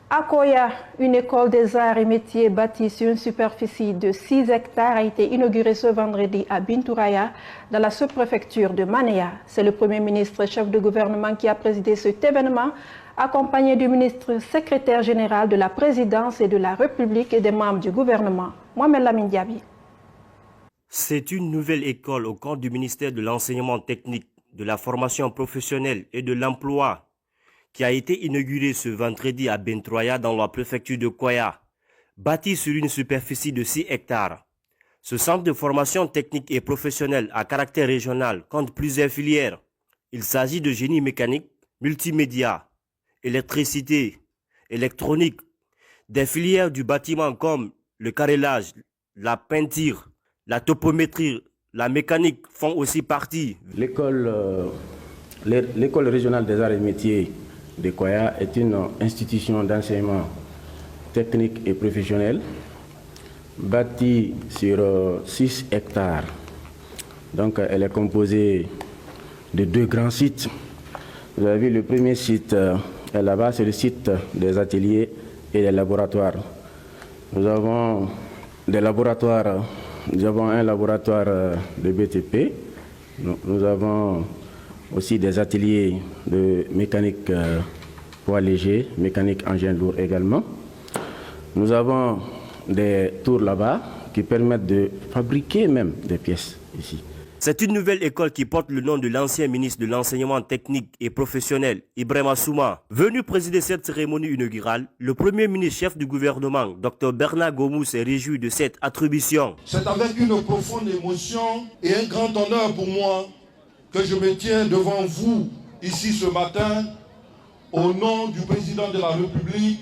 À Koya, une école des arts et métiers bâtie sur une superficie de 6 hectares a été inaugurée ce vendredi à Bintouraya, dans la sous-préfecture de Manéa. C'est le Premier ministre chef de gouvernement qui a présidé cet événement, accompagné du ministre secrétaire général de la présidence et de la République et des membres du gouvernement. Mohamed Lamine Diaby. C'est une nouvelle école au cœur du ministère de l'enseignement technique, de la formation professionnelle et de l'emploi qui a été inaugurée ce vendredi à Bintouraya dans la préfecture de Koya, bâtie sur une superficie de 6 hectares. Ce centre de formation technique et professionnelle à caractère régional compte plusieurs filières. Il s'agit de génie mécanique, multimédia, électricité, électronique, des filières du bâtiment comme le carrelage, la peinture, la topométrie, la mécanique font aussi partie. L'école régionale des arts et métiers de Koya est une institution d'enseignement technique et professionnel bâtie sur 6 hectares. Donc elle est composée de 2 grands sites. Vous avez vu, le premier site est là-bas, c'est le site des ateliers et des laboratoires. Nous avons des laboratoires, nous avons un laboratoire de BTP, nous avons aussi des ateliers de mécanique poids léger, mécanique engin lourd également. Nous avons des tours là-bas qui permettent de fabriquer même des pièces ici. C'est une nouvelle école qui porte le nom de l'ancien ministre de l'enseignement technique et professionnel, Ibrahima Souma. Venu présider cette cérémonie inaugurale, le Premier ministre chef du gouvernement, Dr Bernard Gomou, s'est réjoui de cette attribution. C'est avec une profonde émotion et un grand honneur pour moi que je me tiens devant vous ici ce matin au nom du président de la République,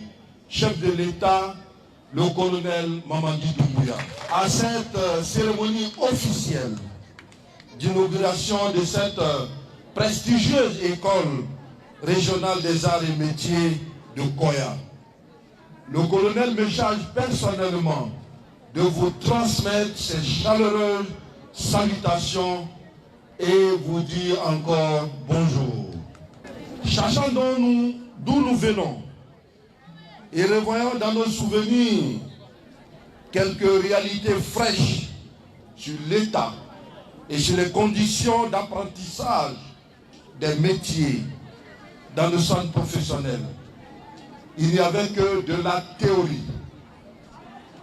chef de l'État, le colonel Mamadi Doumbouya. À cette cérémonie officielle d'inauguration de cette prestigieuse école régionale des arts et métiers de Koya, le colonel me charge personnellement de vous transmettre ces chaleureuses salutations et vous dire encore bonjour. Sachant d'où nous venons et revoyant dans nos souvenirs quelques réalités fraîches sur l'état et sur les conditions d'apprentissage des métiers dans le centre professionnel, il n'y avait que de la théorie,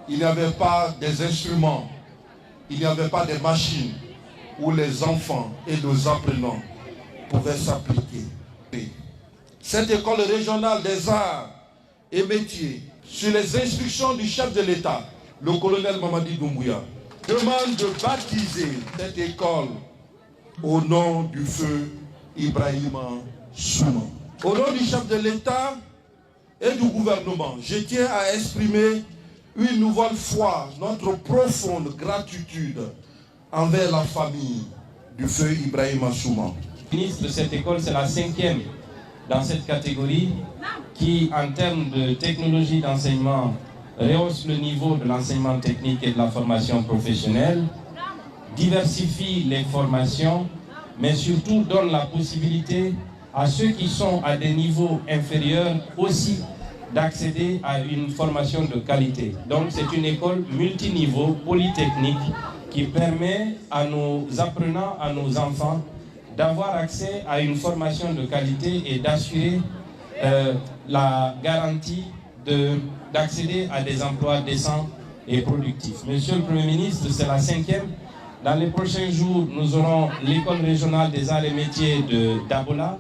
il n'y avait pas des instruments, il n'y avait pas des machines où les enfants et nos apprenants pouvaient s'appliquer. Cette école régionale des arts et métiers, sur les instructions du chef de l'État, le colonel Mamadi Doumbouya, demande de baptiser cette école au nom du feu Ibrahima Souma. Au nom du chef de l'État et du gouvernement, je tiens à exprimer une nouvelle fois notre profonde gratitude envers la famille du feu Ibrahima Souma. Ministre de cette école, c'est la 5e dans cette catégorie qui, en termes de technologie d'enseignement, rehausse le niveau de l'enseignement technique et de la formation professionnelle, diversifie les formations, mais surtout donne la possibilité à ceux qui sont à des niveaux inférieurs aussi d'accéder à une formation de qualité. Donc c'est une école multiniveau, polytechnique, qui permet à nos apprenants, à nos enfants, d'avoir accès à une formation de qualité et d'assurer la garantie d'accéder à des emplois décents et productifs. Monsieur le Premier ministre, c'est la 5e. Dans les prochains jours, nous aurons l'école régionale des arts et métiers de Dabola.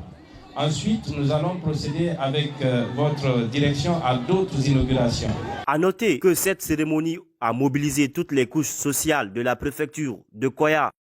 Ensuite, nous allons procéder avec votre direction à d'autres inaugurations. À noter que cette cérémonie a mobilisé toutes les couches sociales de la préfecture de Koya.